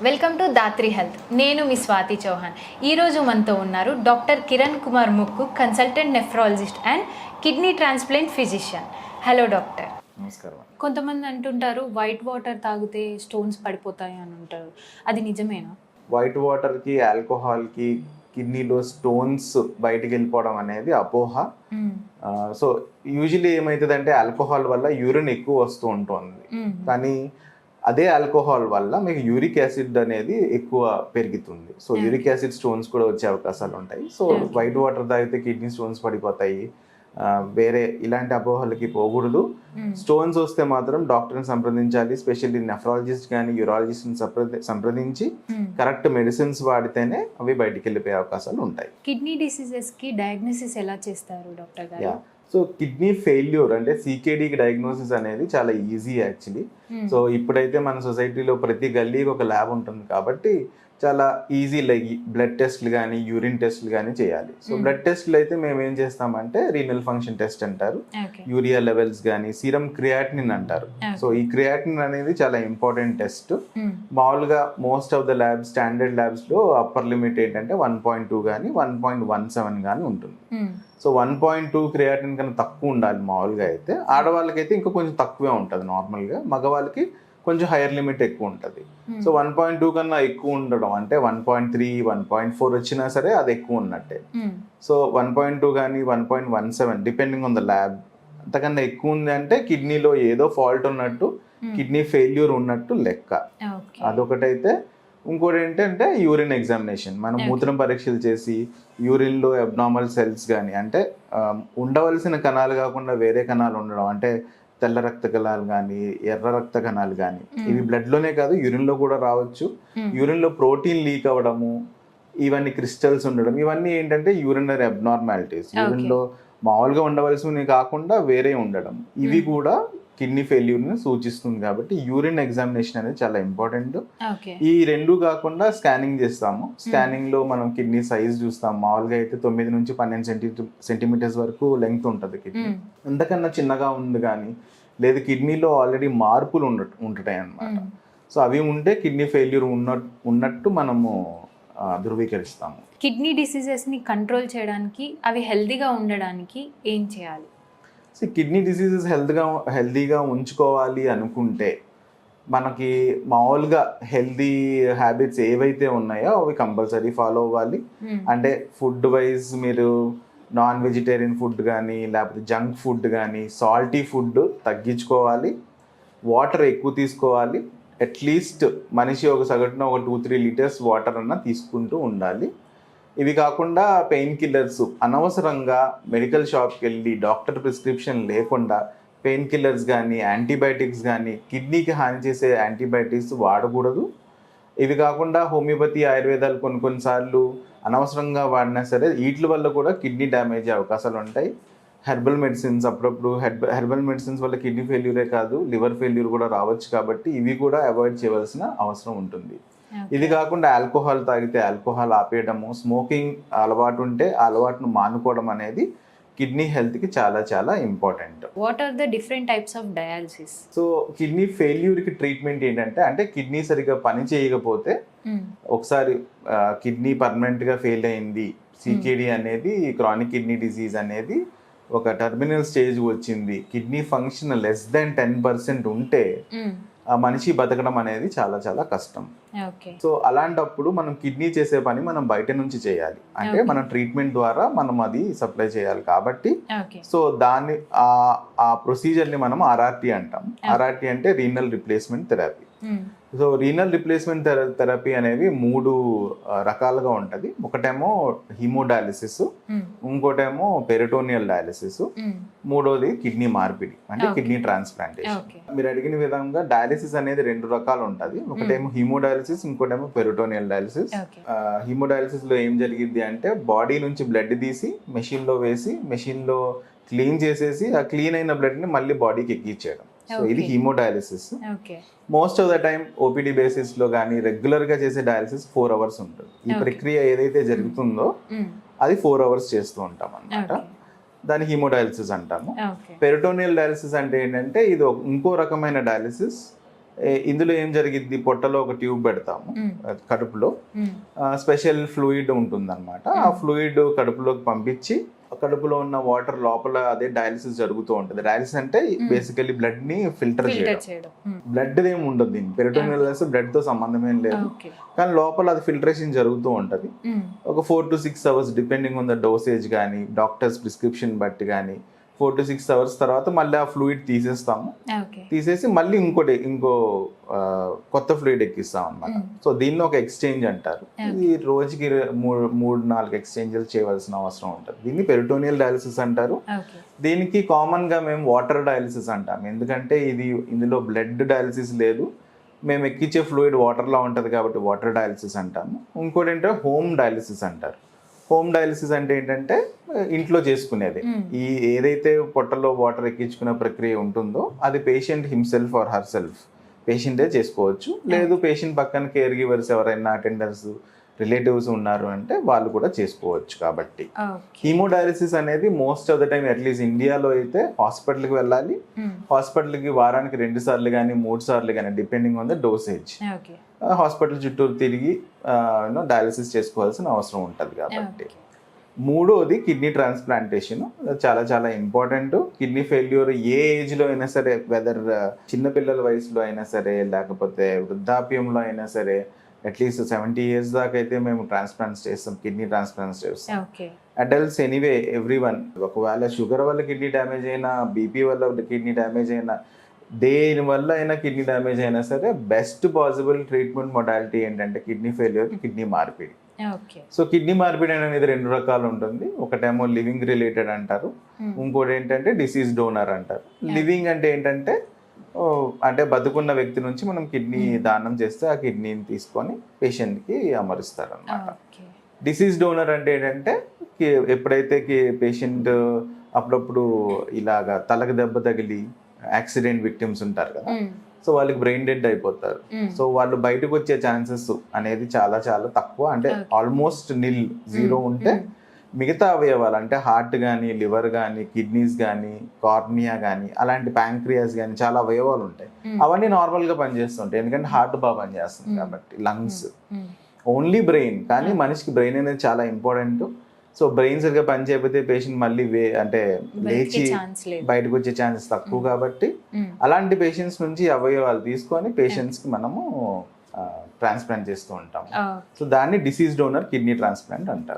Welcome to Dhatri health. నేను మీ స్వాతి చౌహాన్. ఈరోజు మనతో ఉన్నారు డాక్టర్ కిరణ్ కుమార్ ముక్కు, consultant nephrologist and kidney transplant physician. Hello doctor. నమస్కారం. కొంతమంది అంటుంటారు వైట్ వాటర్ తాగితే స్టోన్స్ పడిపోతాయి అని అంటారు, అది నిజమేనా? వైట్ వాటర్కి, ఆల్కహాల్కి కిడ్నీలో స్టోన్స్ బయటికి వెళ్ళిపోవడం అనేది అపోహ. సో యూజువలీ ఏమవుతుందంటే ఆల్కహాల్ వల్ల యూరిన్ ఎక్కువ వస్తూ ఉంటుంది, కానీ అదే ఆల్కహాల్ వల్ల మీకు యూరిక్ యాసిడ్ అనేది ఎక్కువ పెరుగుతుంది. సో యూరిక్ యాసిడ్ స్టోన్స్ కూడా వచ్చే అవకాశాలు ఉంటాయి. సో వైట్ వాటర్ తాగితే కిడ్నీ స్టోన్స్ పడిపోతాయి, వేరే ఇలాంటి అపోహలకి పోకూడదు. స్టోన్స్ వస్తే మాత్రం డాక్టర్ని సంప్రదించాలి. స్పెషల్లీ నెఫ్రాలజిస్ట్ కానీ యూరాలజిస్ట్ని సంప్రదించి కరెక్ట్ మెడిసిన్స్ వాడితేనే అవి బయటికి వెళ్ళిపోయే అవకాశాలు ఉంటాయి. కిడ్నీ డిసీజెస్కి డయాగ్నోసిస్ ఎలా చేస్తారు డాక్టర్ గారు? సో కిడ్నీ ఫెయిల్యూర్ అంటే సికేడీకి డయాగ్నోసిస్ అనేది చాలా ఈజీ యాక్చువల్లీ. సో ఇప్పుడైతే మన సొసైటీలో ప్రతి గల్లీకి ఒక ల్యాబ్ ఉంటుంది కాబట్టి చాలా ఈజీ, లైక్ బ్లడ్ టెస్ట్లు కానీ యూరిన్ టెస్ట్లు కానీ చేయాలి. సో బ్లడ్ టెస్ట్లు అయితే మేము ఏం చేస్తామంటే రీనల్ ఫంక్షన్ టెస్ట్ అంటారు, యూరియా లెవెల్స్ కానీ సీరం క్రియాటినిన్ అంటారు. సో ఈ క్రియాటినిన్ అనేది చాలా ఇంపార్టెంట్ టెస్ట్. మామూలుగా most of the labs, standard ల్యాబ్స్లో అప్పర్ లిమిట్ ఏంటంటే 1.2 కానీ 1.17 కానీ ఉంటుంది. సో 1.2 క్రియాటిన్ కన్నా తక్కువ ఉండాలి మామూలుగా అయితే. ఆడవాళ్ళకైతే ఇంకా కొంచెం తక్కువే ఉంటుంది నార్మల్గా, మగవాళ్ళకి కొంచెం హైయర్ లిమిట్ ఎక్కువ ఉంటుంది. సో 1.2 కన్నా ఎక్కువ ఉండడం అంటే 1.3, 1.4 వచ్చినా సరే అది ఎక్కువ ఉన్నట్టే. సో 1.2 కానీ 1.17 డిపెండింగ్ ఆన్ ద ల్యాబ్, అంతకన్నా ఎక్కువ ఉంది అంటే కిడ్నీలో ఏదో ఫాల్ట్ ఉన్నట్టు, కిడ్నీ ఫెయిల్యూర్ ఉన్నట్టు లెక్క. అదొకటైతే. ఇంకోటి ఏంటంటే యూరిన్ ఎగ్జామినేషన్. మనం మూత్రం పరీక్షలు చేసి యూరిన్లో అబ్నార్మల్ సెల్స్ కానీ, అంటే ఉండవలసిన కణాలు కాకుండా వేరే కణాలు ఉండడం, అంటే తెల్ల రక్త కణాలు కానీ ఎర్ర రక్త కణాలు కానీ, ఇవి బ్లడ్లోనే కాదు యూరిన్లో కూడా రావచ్చు. యూరిన్లో ప్రోటీన్ లీక్ అవ్వడము, ఇవన్నీ క్రిస్టల్స్ ఉండడం, ఇవన్నీ ఏంటంటే యూరినరీ అబ్నార్మాలిటీస్. యూరిన్లో మామూలుగా ఉండవలసినవి కాకుండా వేరే ఉండడం, ఇవి కూడా కిడ్నీ ఫెయిల్యూర్ని సూచిస్తుంది. కాబట్టి యూరిన్ ఎగ్జామినేషన్ అనేది చాలా ఇంపార్టెంట్. ఈ రెండు కాకుండా స్కానింగ్ చేస్తాము. స్కానింగ్ లో మనం కిడ్నీ సైజ్ చూస్తాం. మామూలుగా అయితే 9 నుంచి 12 సెంటీమీటర్స్ వరకు లెంగ్త్ ఉంటుంది కిడ్నీ. అంతకన్నా చిన్నగా ఉంది కానీ లేదు కిడ్నీలో ఆల్రెడీ మార్పులు ఉంటాయి అన్నమాట. సో అవి ఉంటే కిడ్నీ ఫెయిల్యూర్ ఉన్నట్టు మనము ధృవీకరిస్తాము. కిడ్నీ డిసీజెస్ని కంట్రోల్ చేయడానికి, అవి హెల్దీగా ఉండడానికి ఏం చేయాలి? కిడ్నీ డిసీజెస్ హెల్దీగా ఉంచుకోవాలి అనుకుంటే మనకి మామూలుగా హెల్దీ హ్యాబిట్స్ ఏవైతే ఉన్నాయో అవి కంపల్సరీ ఫాలో అవ్వాలి. అంటే ఫుడ్ వైజ్ మీరు నాన్ వెజిటేరియన్ ఫుడ్ కానీ లేకపోతే జంక్ ఫుడ్ కానీ సాల్టీ ఫుడ్ తగ్గించుకోవాలి. వాటర్ ఎక్కువ తీసుకోవాలి. అట్లీస్ట్ మనిషి ఒక సగటున ఒక 2-3 లీటర్స్ వాటర్ అన్న తీసుకుంటూ ఉండాలి. ఇవి కాకుండా పెయిన్ కిల్లర్స్ అనవసరంగా మెడికల్ షాప్కి వెళ్ళి డాక్టర్ ప్రిస్క్రిప్షన్ లేకుండా పెయిన్ కిల్లర్స్ కానీ యాంటీబయాటిక్స్ కానీ, కిడ్నీకి హాని చేసే యాంటీబయాటిక్స్ వాడకూడదు. ఇవి కాకుండా హోమియోపతి, ఆయుర్వేదాలు కొన్నిసార్లు అనవసరంగా వాడినా సరే వీటి వల్ల కూడా కిడ్నీ డ్యామేజ్ అయ్యే అవకాశాలు ఉంటాయి. హెర్బల్ మెడిసిన్స్ అప్పుడప్పుడు హెర్బల్ మెడిసిన్స్ వల్ల కిడ్నీ ఫెయిల్యూరే కాదు లివర్ ఫెయిల్యూర్ కూడా రావచ్చు. కాబట్టి ఇవి కూడా అవాయిడ్ చేయవలసిన అవసరం ఉంటుంది. ఇది కాకుండా ఆల్కహాల్ తాగితే ఆల్కహాల్ ఆపేయడము, స్మోకింగ్ అలవాటు ఉంటే ఆ అలవాటును మానుకోవడం అనేది కిడ్నీ హెల్త్కి చాలా చాలా important. What are the different types of dialysis? So kidney ఫెయిల్యూర్కి ట్రీట్మెంట్ ఏంటంటే, అంటే కిడ్నీ సరిగ్గా పని చేయకపోతే ఒకసారి కిడ్నీ పర్మనెంట్గా ఫెయిల్ అయింది, సికేడి అనేది క్రానిక్ కిడ్నీ డిసీజ్ అనేది ఒక టర్మినల్ స్టేజ్ వచ్చింది, కిడ్నీ ఫంక్షన్ లెస్ దెన్ 10% ఉంటే ఆ మనిషి బతకడం అనేది చాలా చాలా కష్టం. సో అలాంటప్పుడు మనం కిడ్నీ చేసే పని మనం బయట నుంచి చేయాలి, అంటే మన ట్రీట్మెంట్ ద్వారా మనం అది సప్లై చేయాలి. కాబట్టి సో దాన్ని ఆ ప్రొసీజర్ని మనం ఆర్ఆర్టీ అంటాం. ఆర్ఆర్టీ అంటే renal replacement therapy. So renal replacement therapy అనేవి 3 రకాలుగా ఉంటుంది. ఒకటేమో హీమోడయాలిసిస్, ఇంకోటేమో పెరిటోనియల్ డయాలిసిస్, మూడోది కిడ్నీ మార్పిడి అంటే కిడ్నీ ట్రాన్స్ప్లాంటేషన్. మీరు అడిగిన విధంగా డయాలిసిస్ అనేది 2 రకాలు ఉంటుంది. ఒకటేమో హీమోడయాలిసిస్, ఇంకోటేమో పెరిటోనియల్ డయాలిసిస్. హీమోడయాలిసిస్ లో ఏం జరిగింది అంటే బాడీ నుంచి బ్లడ్ తీసి మెషిన్ లో వేసి మెషిన్ లో క్లీన్ చేసేసి ఆ క్లీన్ అయిన బ్లడ్ ని మళ్ళీ బాడీకి ఎక్కించేయడం. సో ఇది hemodialysis. Most of the time OPD basis లో కానీ రెగ్యులర్ గా చేసే డయాలిసిస్ 4 hours ఉంటుంది. ఈ ప్రక్రియ ఏదైతే జరుగుతుందో అది 4 hours చేస్తూ ఉంటాం అన్నమాట. దాన్ని హీమోడయాలిసిస్ అంటాము. పెరిటోనియల్ డయాలిసిస్ అంటే ఏంటంటే ఇది ఇంకో రకమైన డయాలిసిస్. ఇందులో ఏం జరిగిద్ది, పొట్టలో ఒక ట్యూబ్ పెడతాము కడుపులో, మ్మ్. స్పెషల్ ఫ్లూయిడ్ ఉంటుందన్నమాట. ఆ ఫ్లూయిడ్ కడుపులోకి పంపించి కడుపులో ఉన్న వాటర్ లోపల అదే డయాలిసిస్ జరుగుతూ ఉంటుంది. డయాలిసిస్ అంటే బేసికలీ బ్లడ్ ని ఫిల్టర్ ఫిల్టర్ చేయడం. చేయడం. బ్లడ్ ఏమి ఉండదు దీన్ని, పెరిటోనియల్ బ్లడ్ తో సంబంధం ఏం లేదు, ఓకే. కానీ లోపల అది ఫిల్టరేషన్ జరుగుతూ ఉంటుంది. మ్మ్. ఒక 4 to 6 hours depending on the dosage కానీ డాక్టర్స్ ప్రిస్క్రిప్షన్ బట్టి కానీ 4 to 6 hours తర్వాత మళ్ళీ ఆ ఫ్లూయిడ్ తీసేస్తాము. ఓకే. తీసేసి మళ్ళీ ఇంకో కొత్త ఫ్లూయిడ్ ఎక్కిస్తాం అనమాట. సో దీన్ని ఒక ఎక్స్చేంజ్ అంటారు. ఇది రోజుకి 3-4 ఎక్స్చేంజ్లు చేయవలసిన అవసరం ఉంటుంది. దీన్ని పెరిటోనియల్ డయాలిసిస్ అంటారు. ఓకే. దీనికి కామన్ గా మేము వాటర్ డయాలిసిస్ అంటాం, ఎందుకంటే ఇందులో బ్లడ్ డయాలిసిస్ లేదు, మేము ఎక్కించే ఫ్లూయిడ్ వాటర్లో ఉంటుంది కాబట్టి వాటర్ డయాలిసిస్ అంటాము. ఇంకోటి ఏంటంటే హోమ్ డయాలిసిస్ అంటారు. హోమ్ డయాలిసిస్ అంటే ఏంటంటే ఇంట్లో చేసుకునేది. ఏదైతే పొట్టలో వాటర్ ఎక్కించుకునే ప్రక్రియ ఉంటుందో అది patient himself or herself పేషెంటే చేసుకోవచ్చు. లేదు పేషెంట్ పక్కన కేర్ గివర్స్ ఎవరైనా అటెండర్స్ రిలేటివ్స్ ఉన్నారు అంటే వాళ్ళు కూడా చేసుకోవచ్చు. కాబట్టి హీమోడయాలిసిస్ అనేది most of the time at least ఇండియాలో అయితే హాస్పిటల్కి వెళ్ళాలి. హాస్పిటల్కి వారానికి 2 సార్లు కానీ 3 సార్లు కానీ depending on the dosage hospital చుట్టూ తిరిగి డయాలిసిస్ చేసుకోవాల్సిన అవసరం ఉంటుంది. కాబట్టి మూడోది కిడ్నీ ట్రాన్స్ప్లాంటేషన్. చాలా చాలా ఇంపార్టెంట్. కిడ్నీ ఫెయిల్యూర్ ఏ ఏజ్లో అయినా సరే, వెదర్ చిన్నపిల్లల వయసులో అయినా సరే లేకపోతే వృద్ధాప్యంలో అయినా సరే, అట్లీస్ట్ 70 years దాకా అయితే మేము ట్రాన్స్ప్లాంట్స్ చేస్తాం, కిడ్నీ ట్రాన్స్ప్లాంట్స్ చేస్తాం. Adults anyway everyone. ఒకవేళ షుగర్ వల్ల కిడ్నీ డ్యామేజ్ అయినా, బీపీ వల్ల కిడ్నీ డ్యామేజ్ అయినా, దేని వల్ల అయినా కిడ్నీ డ్యామేజ్ అయినా సరే బెస్ట్ పాసిబుల్ ట్రీట్మెంట్ మొడాలిటీ ఏంటంటే కిడ్నీ ఫెయిల్యూర్, కిడ్నీ మార్పిడి. సో కిడ్నీ మార్పిడి అనేది 2 రకాలు ఉంటుంది. ఒకటేమో లివింగ్ రిలేటెడ్ అంటారు, ఇంకోటి ఏంటంటే డిసీజ్ డోనర్ అంటారు. లివింగ్ అంటే ఏంటంటే అంటే బతుకున్న వ్యక్తి నుంచి మనం కిడ్నీ దానం చేస్తే ఆ కిడ్నీని తీసుకొని పేషెంట్కి అమరుస్తారు అన్నమాట. డిసీజ్ డోనర్ అంటే ఏంటంటే ఎప్పుడైతే పేషెంట్ అప్పుడప్పుడు ఇలాగా తలకు దెబ్బ తగిలి యాక్సిడెంట్ విక్టిమ్స్ ఉంటారు కదా, సో వాళ్ళకి బ్రెయిన్ డెడ్ అయిపోతారు. సో వాళ్ళు బయటకు వచ్చే ఛాన్సెస్ అనేది చాలా చాలా తక్కువ, అంటే ఆల్మోస్ట్ 0 ఉంటే మిగతా అవయవాలు అంటే హార్ట్ కానీ, లివర్ కానీ, కిడ్నీస్ కానీ, కార్నియా కానీ, అలాంటి ప్యాంక్రియాస్ కానీ చాలా అవయవాలు ఉంటాయి. అవన్నీ నార్మల్గా పనిచేస్తుంటాయి ఎందుకంటే హార్ట్ బాగా పనిచేస్తుంది కాబట్టి. లంగ్స్ ఓన్లీ బ్రెయిన్, కానీ మనిషికి బ్రెయిన్ అనేది చాలా ఇంపార్టెంట్. సో బ్రెయిన్ సరిగ్గా పని చేయకపోతే పేషెంట్ మళ్ళీ అంటే లేచి బయటకు వచ్చే ఛాన్సెస్ తక్కువ. కాబట్టి అలాంటి పేషెంట్స్ నుంచి అవయవాలు తీసుకొని పేషెంట్స్కి మనము ట్రాన్స్ప్లాంట్ చేస్తూ ఉంటాం. సో దాన్ని డిసీజ్ డోనర్ కిడ్నీ ట్రాన్స్ప్లాంట్ అంటారు.